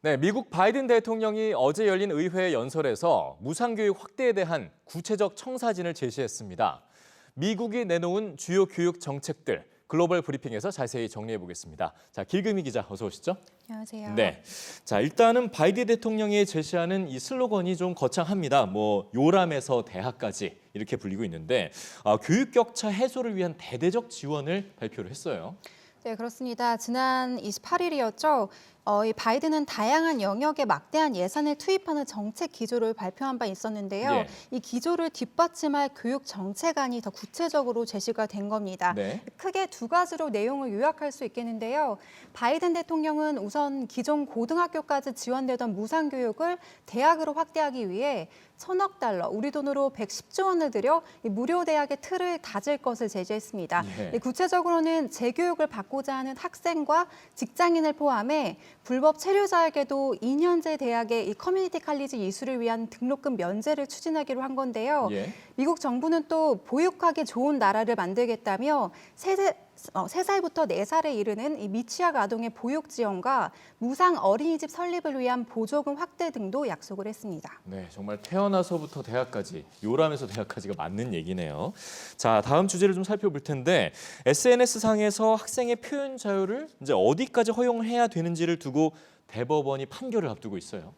네, 미국 바이든 대통령이 어제 열린 의회 연설에서 무상교육 확대에 대한 구체적 청사진을 제시했습니다. 미국이 내놓은 주요 교육 정책들, 글로벌 브리핑에서 자세히 정리해 보겠습니다. 자, 길금희 기자, 어서 오시죠. 안녕하세요. 네, 자 일단은 바이든 대통령이 제시하는 이 슬로건이 좀 거창합니다. 요람에서 대학까지 이렇게 불리고 있는데 교육 격차 해소를 위한 대대적 지원을 발표를 했어요. 네, 그렇습니다. 지난 28일이었죠. 이 바이든은 다양한 영역에 막대한 예산을 투입하는 정책 기조를 발표한 바 있었는데요. 예. 이 기조를 뒷받침할 교육 정책안이 더 구체적으로 제시가 된 겁니다. 네. 크게 두 가지로 내용을 요약할 수 있겠는데요. 바이든 대통령은 우선 기존 고등학교까지 지원되던 무상교육을 대학으로 확대하기 위해 1,000억 달러, 우리 돈으로 110조 원을 들여 이 무료 대학의 틀을 다질 것을 제시했습니다. 예. 구체적으로는 재교육을 받고자 하는 학생과 직장인을 포함해 불법 체류자에게도 2년제 대학의 이 커뮤니티 칼리지 이수를 위한 등록금 면제를 추진하기로 한 건데요. 예. 미국 정부는 또 보육하기 좋은 나라를 만들겠다며 3살부터 4살에 이르는 이 미취학 아동의 보육 지원과 무상 어린이집 설립을 위한 보조금 확대 등도 약속을 했습니다. 네, 정말 태어나서부터 대학까지, 요람에서 대학까지가 맞는 얘기네요. 자, 다음 주제를 좀 살펴볼 텐데 SNS상에서 학생의 표현 자유를 이제 어디까지 허용해야 되는지를 두고 대법원이 판결을 앞두고 있어요.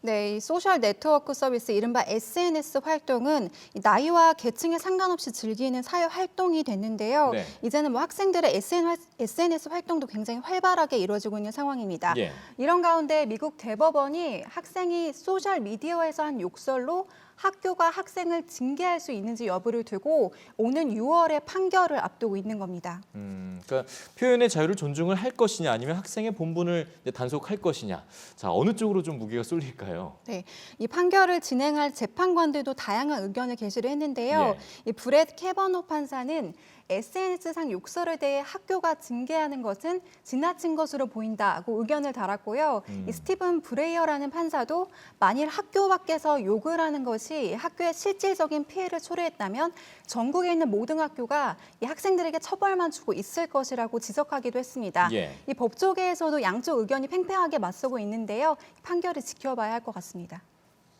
네, 이 소셜 네트워크 서비스 이른바 SNS 활동은 이 나이와 계층에 상관없이 즐기는 사회 활동이 됐는데요. 네. 이제는 학생들의 SNS 활동도 굉장히 활발하게 이루어지고 있는 상황입니다. 예. 이런 가운데 미국 대법원이 학생이 소셜 미디어에서 한 욕설로 학교가 학생을 징계할 수 있는지 여부를 두고 오는 6월에 판결을 앞두고 있는 겁니다. 그러니까 표현의 자유를 존중을 할 것이냐 아니면 학생의 본분을 이제 단속할 것이냐. 자, 어느 쪽으로 좀 무게가 쏠릴까요? 네, 이 판결을 진행할 재판관들도 다양한 의견을 게시를 했는데요. 예. 이 브렛 캐버노 판사는 SNS상 욕설에 대해 학교가 징계하는 것은 지나친 것으로 보인다고 의견을 달았고요. 이 스티븐 브레이어라는 판사도 만일 학교 밖에서 욕을 하는 것이 학교에 실질적인 피해를 초래했다면 전국에 있는 모든 학교가 이 학생들에게 처벌만 주고 있을 것이라고 지적하기도 했습니다. 예. 이 법조계에서도 양쪽 의견이 팽팽하게 맞서고 있는데요. 판결을 지켜봐야 할 것 같습니다.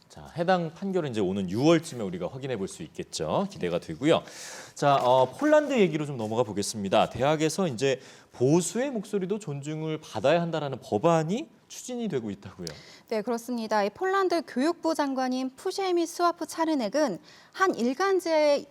자, 해당 판결은 이제 오는 6월쯤에 우리가 확인해 볼 수 있겠죠. 기대가 되고요. 자, 폴란드 얘기로 좀 넘어가 보겠습니다. 대학에서 이제 보수의 목소리도 존중을 받아야 한다라는 법안이 추진이 되고 있다고요. 네, 그렇습니다. 이 폴란드 교육부 장관인 푸시에미 스와프 차르넥은 한 일간지의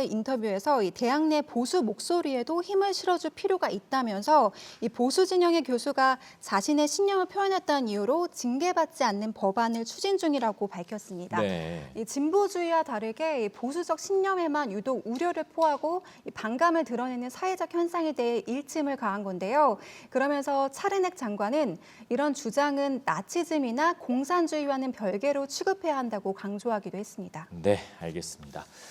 인터뷰에서 이 대학 내 보수 목소리에도 힘을 실어줄 필요가 있다면서 이 보수 진영의 교수가 자신의 신념을 표현했다는 이유로 징계받지 않는 법안을 추진 중이라고 밝혔습니다. 네. 이 진보주의와 다르게 이 보수적 신념에만 유독 우려를 포하고 이 반감을 드러내는 사회적 현상에 대해 일침을 가한 건데요. 그러면서 차르넥 장관은 이런 주장은 나치즘이나 공산주의와는 별개로 취급해야 한다고 강조하기도 했습니다. 네, 알겠습니다.